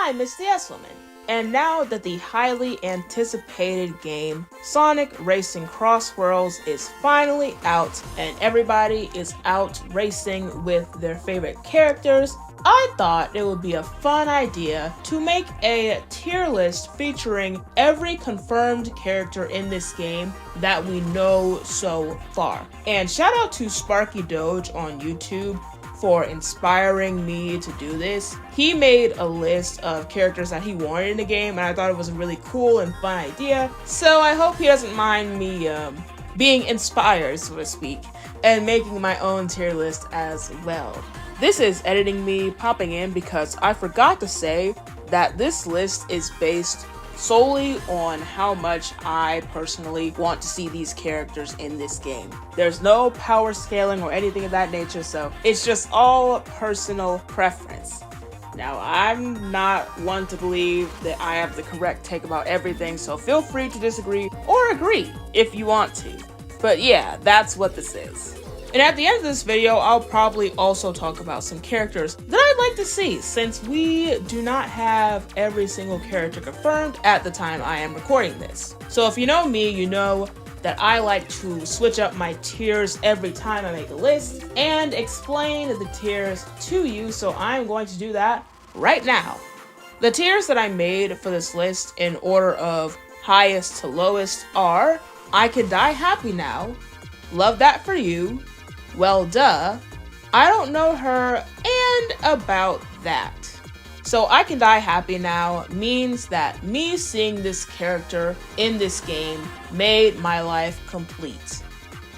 I miss the S-Woman. And now that the highly anticipated game Sonic Racing CrossWorlds is finally out and everybody is out racing with their favorite characters, I thought it would be a fun idea to make a tier list featuring every confirmed character in this game that we know so far. And shout out to Sparky Doge on YouTube for inspiring me to do this. He made a list of characters that he wanted in the game, and I thought it was a really cool and fun idea. So I hope he doesn't mind me being inspired, so to speak, and making my own tier list as well. This is editing me popping in because I forgot to say that this list is based solely on how much I personally want to see these characters in this game. There's no power scaling or anything of that nature, so it's just all personal preference. Now, I'm not one to believe that I have the correct take about everything, so feel free to disagree or agree if you want to. But yeah, that's what this is. And at the end of this video, I'll probably also talk about some characters that I'd like to see, since we do not have every single character confirmed at the time I am recording this. So if you know me, you know that I like to switch up my tiers every time I make a list and explain the tiers to you, so I'm going to do that right now. The tiers that I made for this list in order of highest to lowest are I Can Die Happy Now, Love That For You, Well Duh, I Don't Know Her, and About That. So I Can Die Happy Now means that me seeing this character in this game made my life complete.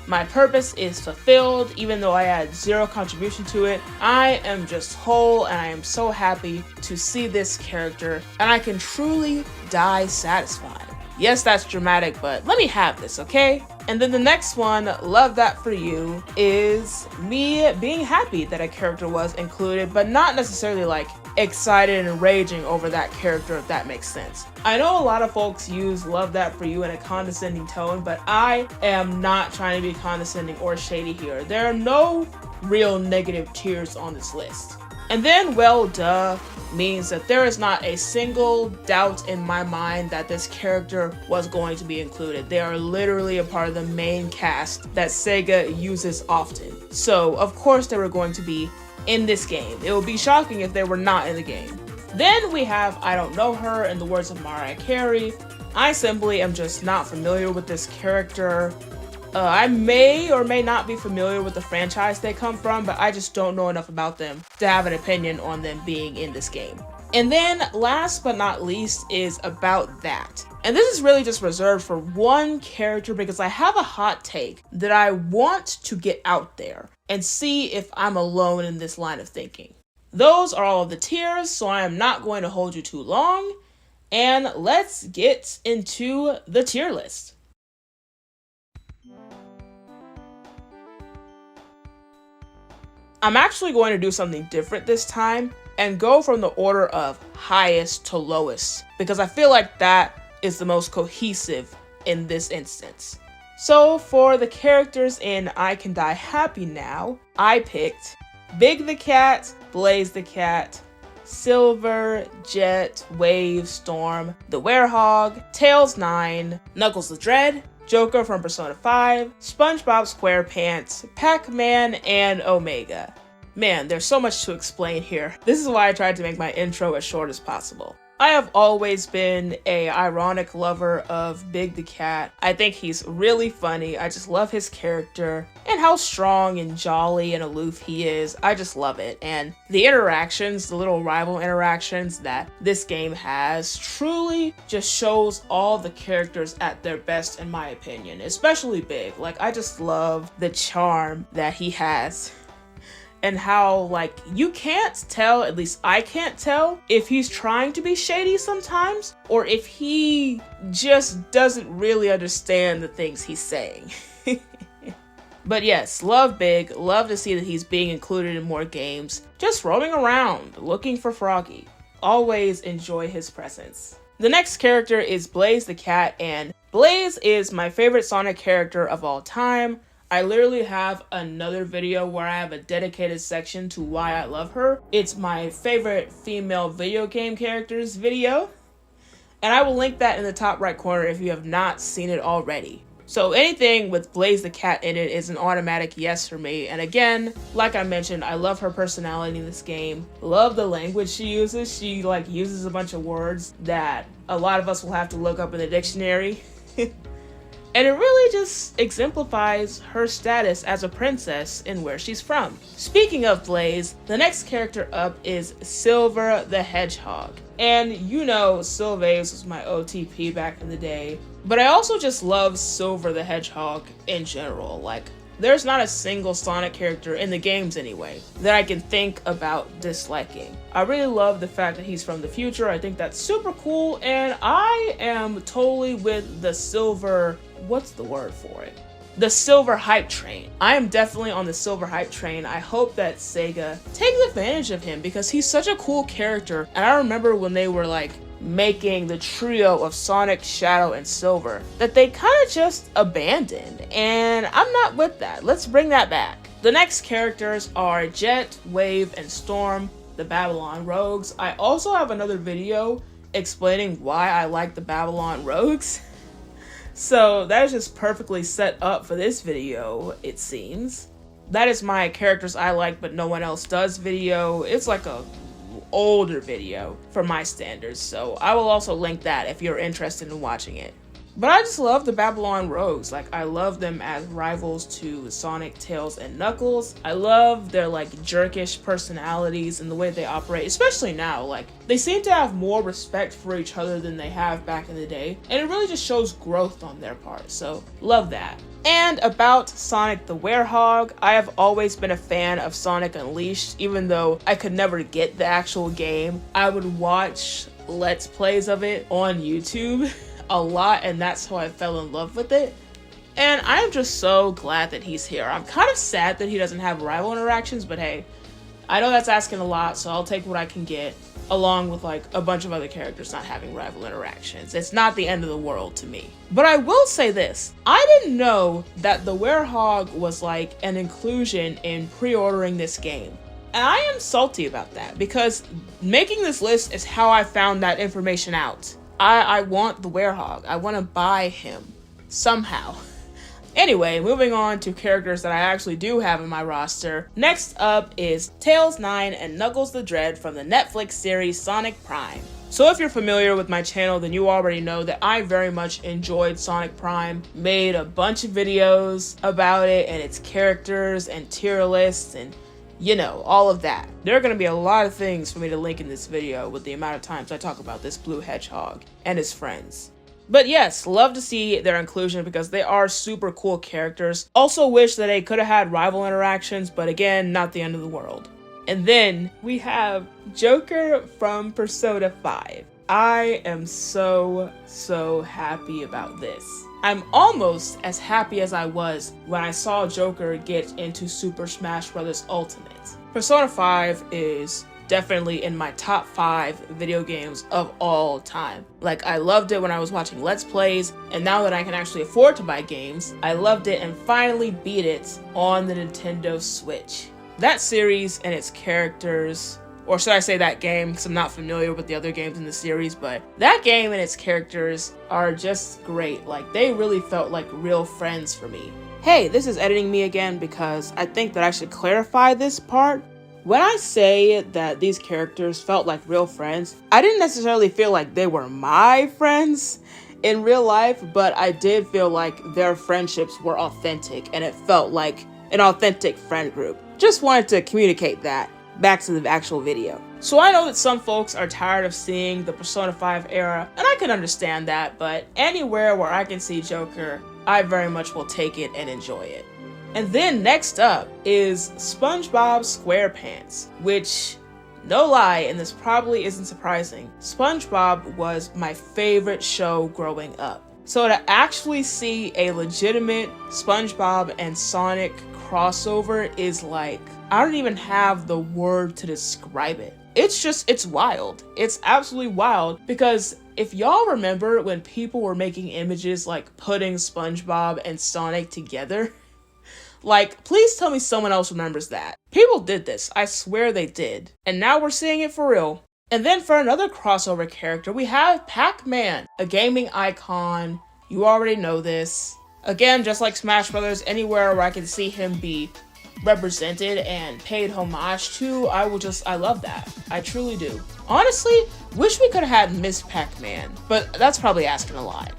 My purpose is fulfilled, even though I had zero contribution to it. I am just whole, and I am so happy to see this character, and I can truly die satisfied. Yes, that's dramatic, but let me have this, okay? And then the next one, Love That For You, is me being happy that a character was included, but not necessarily like excited and raging over that character, if that makes sense. I know a lot of folks use Love That For You in a condescending tone, but I am not trying to be condescending or shady here. There are no real negative tiers on this list. And then Well Duh means that there is not a single doubt in my mind that this character was going to be included. They are literally a part of the main cast that Sega uses often. So of course they were going to be in this game. It would be shocking if they were not in the game. Then we have I Don't Know Her, in the words of Mariah Carey. I simply am just not familiar with this character. I may or may not be familiar with the franchise they come from, but I just don't know enough about them to have an opinion on them being in this game. And then last but not least is About That. And this is really just reserved for one character because I have a hot take that I want to get out there and see if I'm alone in this line of thinking. Those are all of the tiers, so I am not going to hold you too long, and let's get into the tier list. I'm actually going to do something different this time and go from the order of highest to lowest, because I feel like that is the most cohesive in this instance. So for the characters in I Can Die Happy Now, I picked Big the Cat, Blaze the Cat, Silver, Jet, Wave, Storm, the Werehog, Tails 9, Knuckles the Dread, Joker from Persona 5, SpongeBob SquarePants, Pac-Man, and Omega. Man, there's so much to explain here. This is why I tried to make my intro as short as possible. I have always been an ironic lover of Big the Cat. I think he's really funny. I just love his character and how strong and jolly and aloof he is. I just love it. And the interactions, the little rival interactions that this game has, truly just shows all the characters at their best, in my opinion, especially Big. Like, I just love the charm that he has. And how, like, you can't tell, at least I can't tell, if he's trying to be shady sometimes, or if he just doesn't really understand the things he's saying. But yes, love Big, love to see that he's being included in more games, just roaming around, looking for Froggy. Always enjoy his presence. The next character is Blaze the Cat, and Blaze is my favorite Sonic character of all time. I literally have another video where I have a dedicated section to why I love her. It's my favorite female video game characters video, and I will link that in the top right corner if you have not seen it already. So anything with Blaze the Cat in it is an automatic yes for me. And again, like I mentioned, I love her personality in this game. Love the language she uses. She uses a bunch of words that a lot of us will have to look up in the dictionary. And it really just exemplifies her status as a princess and where she's from. Speaking of Blaze, the next character up is Silver the Hedgehog. And you know Sylvace was my OTP back in the day. But I also just love Silver the Hedgehog in general. There's not a single Sonic character in the games anyway that I can think about disliking. I really love the fact that he's from the future. I think that's super cool, and I am totally with the Silver, what's the word for it? The Silver hype train. I am definitely on the Silver hype train. I hope that Sega takes advantage of him because he's such a cool character. And I remember when they were making the trio of Sonic, Shadow, and Silver that they kind of just abandoned, and I'm not with that. Let's bring that back. The next characters are Jet, Wave, and Storm, the Babylon Rogues. I also have another video explaining why I like the Babylon Rogues. So that is just perfectly set up for this video, it seems. That is my characters I like but no one else does video. It's like a older video for my standards, so I will also link that if you're interested in watching it. But I just love the Babylon Rogues. I love them as rivals to Sonic, Tails, and Knuckles. I love their jerkish personalities and the way they operate, especially now. They seem to have more respect for each other than they have back in the day, and it really just shows growth on their part, so love that. And about Sonic the Werehog, I have always been a fan of Sonic Unleashed, even though I could never get the actual game. I would watch Let's Plays of it on YouTube a lot, and that's how I fell in love with it. And I am just so glad that he's here. I'm kind of sad that he doesn't have rival interactions, but hey, I know that's asking a lot, so I'll take what I can get, along with a bunch of other characters not having rival interactions. It's not the end of the world to me. But I will say this, I didn't know that the Werehog was an inclusion in pre-ordering this game. And I am salty about that, because making this list is how I found that information out. I want the Werehog. I want to buy him somehow. Anyway, moving on to characters that I actually do have in my roster. Next up is Tails 9 and Knuckles the Dread from the Netflix series Sonic Prime. So if you're familiar with my channel, then you already know that I very much enjoyed Sonic Prime, made a bunch of videos about it and its characters and tier lists and all of that. There are going to be a lot of things for me to link in this video with the amount of times I talk about this blue hedgehog and his friends. But yes, love to see their inclusion because they are super cool characters. Also wish that they could have had rival interactions, but again, not the end of the world. And then we have Joker from Persona 5. I am so happy about this. I'm almost as happy as I was when I saw Joker get into Super Smash Bros. Ultimate. Persona 5 is definitely in my top 5 video games of all time. I loved it when I was watching Let's Plays, and now that I can actually afford to buy games, I loved it and finally beat it on the Nintendo Switch. That series and its characters, or should I say that game, because I'm not familiar with the other games in the series, but that game and its characters are just great. They really felt like real friends for me. Hey, this is editing me again because I think that I should clarify this part. When I say that these characters felt like real friends, I didn't necessarily feel like they were my friends in real life, but I did feel like their friendships were authentic and it felt like an authentic friend group. Just wanted to communicate that back to the actual video. So I know that some folks are tired of seeing the Persona 5 era, and I can understand that, but anywhere where I can see Joker, I very much will take it and enjoy it. And then next up is SpongeBob SquarePants, which, no lie, and this probably isn't surprising, SpongeBob was my favorite show growing up. So to actually see a legitimate SpongeBob and Sonic crossover is I don't even have the word to describe it. It's wild. It's absolutely wild because if y'all remember when people were making images putting SpongeBob and Sonic together, Like, please tell me someone else remembers that. People did this. I swear they did. And now we're seeing it for real. And then for another crossover character, we have Pac-Man, a gaming icon. You already know this. Again, just like Smash Brothers, anywhere where I can see him be represented and paid homage to, I love that. I truly do. Honestly, wish we could have had Miss Pac-Man, but that's probably asking a lot.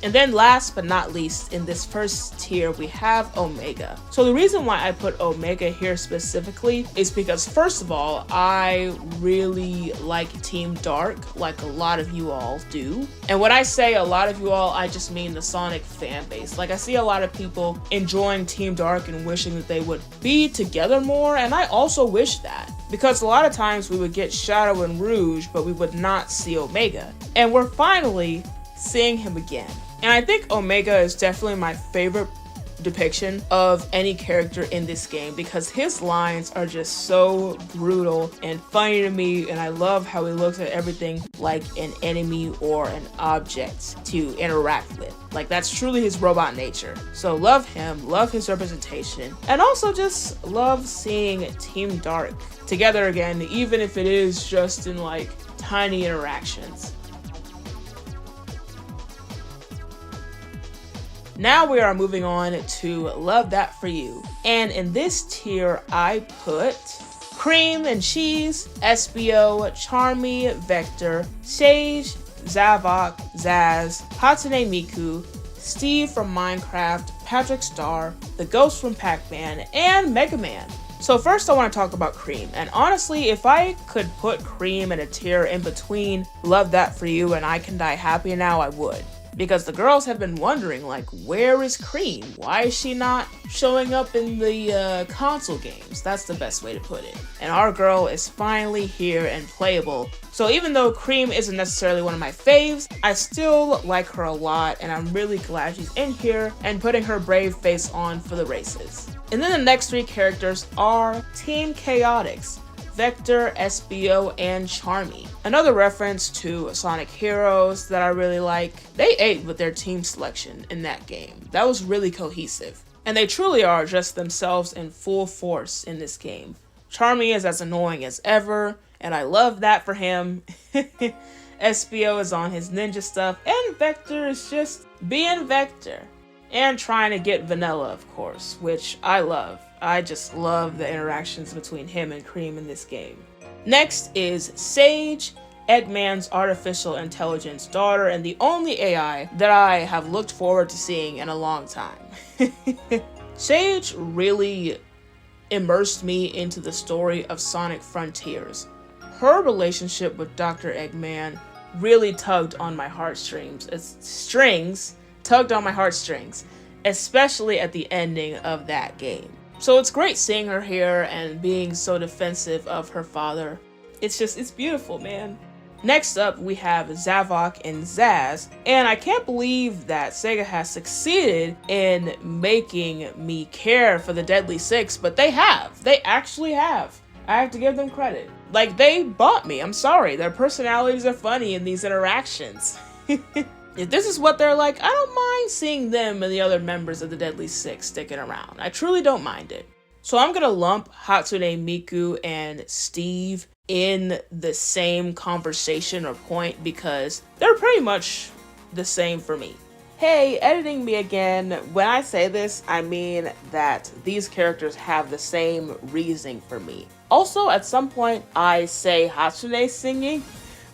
And then last but not least, in this first tier, we have Omega. So the reason why I put Omega here specifically is because, first of all, I really like Team Dark, like a lot of you all do. And when I say a lot of you all, I just mean the Sonic fan base. Like, I see a lot of people enjoying Team Dark and wishing that they would be together more, and I also wish that. Because a lot of times we would get Shadow and Rouge, but we would not see Omega. And we're finally seeing him again. And I think Omega is definitely my favorite depiction of any character in this game because his lines are just so brutal and funny to me, and I love how he looks at everything like an enemy or an object to interact with. Like, that's truly his robot nature. So love him, love his representation, and also just love seeing Team Dark together again, even if it is just in like tiny interactions. Now we are moving on to Love That For You. And in this tier, I put Cream and Cheese, SBO, Charmy, Vector, Sage, Zavok, Zaz, Hatsune Miku, Steve from Minecraft, Patrick Star, The Ghost from Pac-Man, and Mega Man. So first I want to talk about Cream, and honestly, if I could put Cream in a tier in between Love That For You and I Can Die Happy Now, I would. Because the girls have been wondering, like, where is Cream? Why is she not showing up in the console games? That's the best way to put it. And our girl is finally here and playable. So even though Cream isn't necessarily one of my faves, I still like her a lot, and I'm really glad she's in here and putting her brave face on for the races. And then the next three characters are Team Chaotix, Vector, SBO, and Charmy. Another reference to Sonic Heroes that I really like. They ate with their team selection in that game. That was really cohesive. And they truly are just themselves in full force in this game. Charmy is as annoying as ever, and I love that for him. SBO is on his ninja stuff, and Vector is just being Vector. And trying to get vanilla, of course, which I love. I just love the interactions between him and Cream in this game. Next is Sage, Eggman's artificial intelligence daughter, and the only AI that I have looked forward to seeing in a long time. Sage really immersed me into the story of Sonic Frontiers. Her relationship with Dr. Eggman really tugged on my heartstrings. Tugged on my heartstrings, especially at the ending of that game. So it's great seeing her here and being so defensive of her father. It's beautiful, man. Next up, we have Zavok and Zaz, and I can't believe that Sega has succeeded in making me care for the Deadly Six, but they have. They actually have. I have to give them credit. Like, they bought me. I'm sorry. Their personalities are funny in these interactions. If this is what they're like, I don't mind seeing them and the other members of the Deadly Six sticking around. I truly don't mind it. So I'm gonna lump Hatsune Miku and Steve in the same conversation or point because they're pretty much the same for me. Hey, editing me again. When I say this, I mean that these characters have the same reasoning for me. Also, at some point, I say Hatsune singing.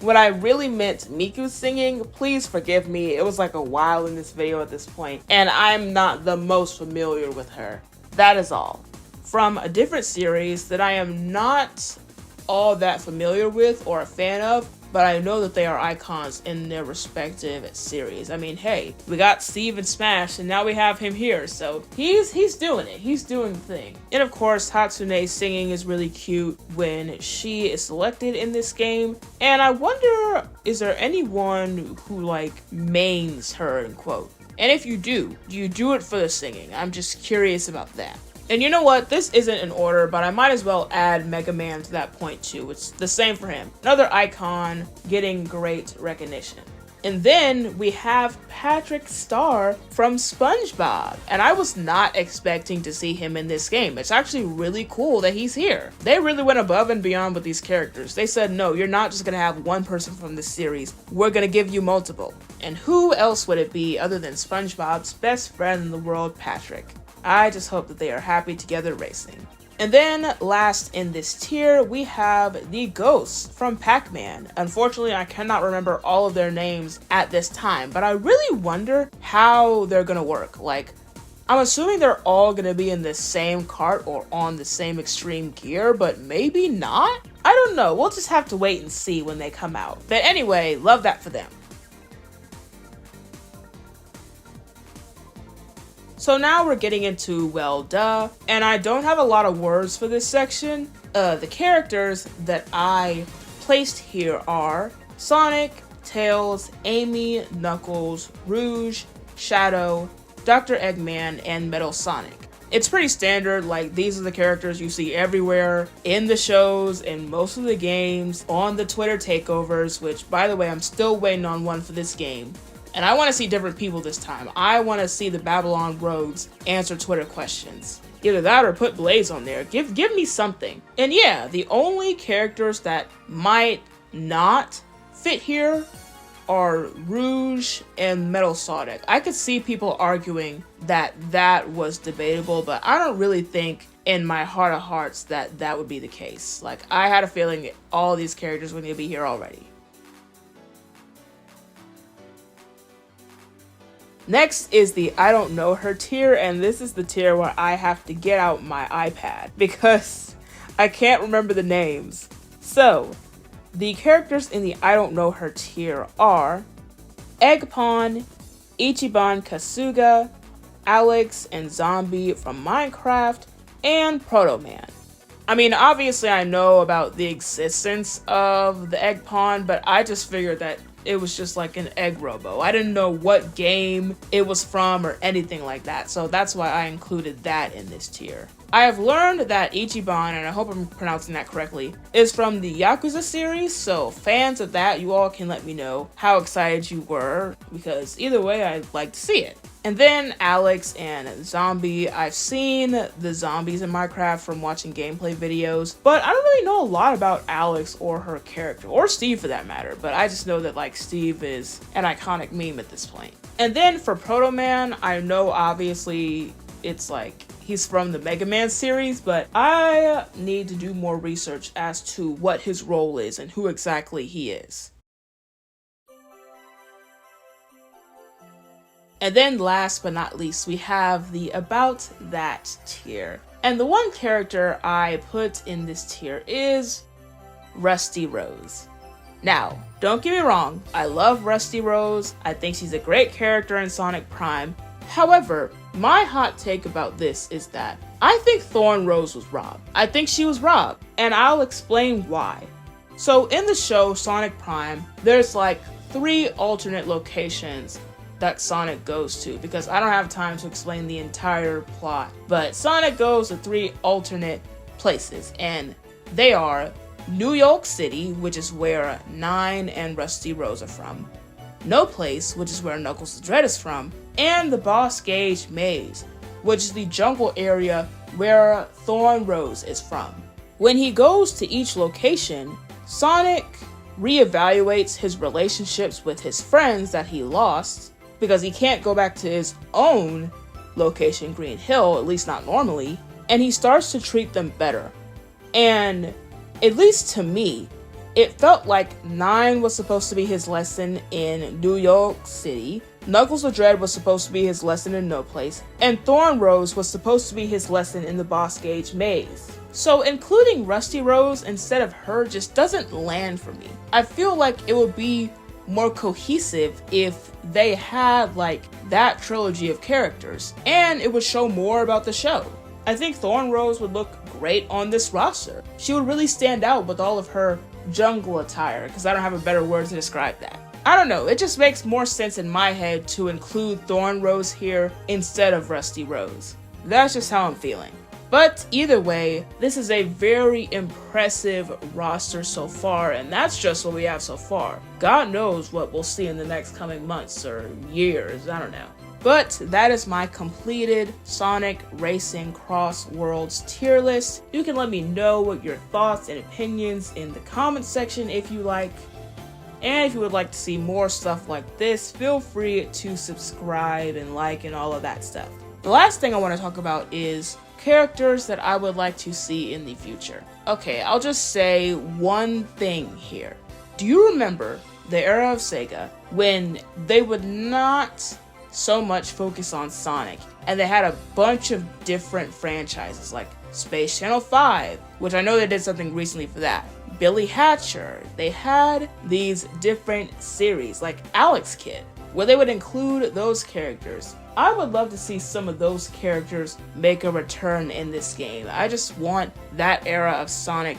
When I really meant Miku singing, please forgive me. It was like a while in this video at this point, and I'm not the most familiar with her. That is all. From a different series that I am not all that familiar with or a fan of, but I know that they are icons in their respective series. I mean, hey, we got Steve in Smash, and now we have him here, so he's doing it. He's doing the thing. And of course, Hatsune singing is really cute when she is selected in this game. And I wonder, is there anyone who, like, mains her, in quote? And if you do you do it for the singing? I'm just curious about that. And you know what? This isn't in order, but I might as well add Mega Man to that point too. It's the same for him. Another icon getting great recognition. And then we have Patrick Star from SpongeBob. And I was not expecting to see him in this game. It's actually really cool that he's here. They really went above and beyond with these characters. They said, no, you're not just gonna have one person from this series. We're gonna give you multiple. And who else would it be other than SpongeBob's best friend in the world, Patrick? I just hope that they are happy together racing. And then last in this tier, we have the ghosts from Pac-Man. Unfortunately, I cannot remember all of their names at this time, but I really wonder how they're gonna work. Like, I'm assuming they're all gonna be in the same cart or on the same extreme gear, but maybe not? I don't know, we'll just have to wait and see when they come out. But anyway, love that for them. So now we're getting into well duh, and I don't have a lot of words for this section. The characters that I placed here are Sonic, Tails, Amy, Knuckles, Rouge, Shadow, Dr. Eggman, and Metal Sonic. It's pretty standard, like these are the characters you see everywhere, in the shows, in most of the games, on the Twitter takeovers, which by the way, I'm still waiting on one for this game. And I want to see different people this time. I want to see the Babylon Rogues answer Twitter questions. Either that or put Blaze on there. Give me something. And yeah, the only characters that might not fit here are Rouge and Metal Sonic. I could see people arguing that that was debatable, but I don't really think in my heart of hearts that that would be the case. Like, I had a feeling all these characters were going to be here already. Next is the I don't know her tier, and this is the tier where I have to get out my iPad because I can't remember the names. So, the characters in the I don't know her tier are Eggpon, Ichiban Kasuga, Alex and Zombie from Minecraft, and Proto Man. I mean, obviously I know about the existence of the Eggpon, but I just figured that it was just like an egg robo. I didn't know what game it was from or anything like that, so that's why I included that in this tier. I have learned that Ichiban, and I hope I'm pronouncing that correctly, is from the Yakuza series, so fans of that, you all can let me know how excited you were, because either way, I'd like to see it. And then Alex and Zombie. I've seen the zombies in Minecraft from watching gameplay videos, but I don't really know a lot about Alex or her character, or Steve for that matter, but I just know that like Steve is an iconic meme at this point. And then for Proto Man, I know obviously it's like he's from the Mega Man series, but I need to do more research as to what his role is and who exactly he is. And then last but not least, we have the About That tier. And the one character I put in this tier is Rusty Rose. Now, don't get me wrong, I love Rusty Rose. I think she's a great character in Sonic Prime. However, my hot take about this is that I think Thorn Rose was robbed. I think she was robbed, and I'll explain why. So in the show Sonic Prime, there's like 3 alternate locations that Sonic goes to, because I don't have time to explain the entire plot, but Sonic goes to 3 alternate places, and they are New York City, which is where Nine and Rusty Rose are from, No Place, which is where Knuckles the Dread is from, and the Boss Gauge Maze, which is the jungle area where Thorn Rose is from. When he goes to each location, Sonic reevaluates his relationships with his friends that he lost, because he can't go back to his own location, Green Hill, at least not normally, and he starts to treat them better. And at least to me, it felt like 9 was supposed to be his lesson in New York City, Knuckles the Dread was supposed to be his lesson in No Place, and Thorn Rose was supposed to be his lesson in the Boss Gauge Maze. So including Rusty Rose instead of her just doesn't land for me. I feel like it would be more cohesive if they had like that trilogy of characters, and it would show more about the show. I think Thorn Rose would look great on this roster. She would really stand out with all of her jungle attire, because I don't have a better word to describe that. I don't know, it just makes more sense in my head to include Thorn Rose here instead of Rusty Rose. That's just how I'm feeling. But either way, this is a very impressive roster so far, and that's just what we have so far. God knows what we'll see in the next coming months or years, I don't know. But that is my completed Sonic Racing CrossWorlds tier list. You can let me know what your thoughts and opinions in the comment section if you like. And if you would like to see more stuff like this, feel free to subscribe and like and all of that stuff. The last thing I want to talk about is characters that I would like to see in the future. Okay, I'll just say one thing here. Do you remember the era of Sega when they would not so much focus on Sonic, and they had a bunch of different franchises like Space Channel 5, which I know they did something recently for that, Billy Hatcher. They had these different series like Alex Kidd, where they would include those characters. I would love to see some of those characters make a return in this game. I just want that era of that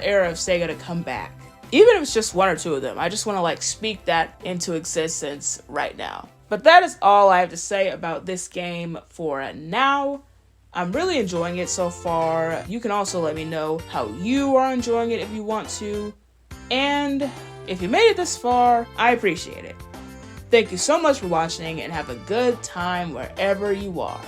era of Sega to come back. Even if it's just one or two of them, I just want to like speak that into existence right now. But that is all I have to say about this game for now. I'm really enjoying it so far. You can also let me know how you are enjoying it if you want to. And if you made it this far, I appreciate it. Thank you so much for watching and have a good time wherever you are.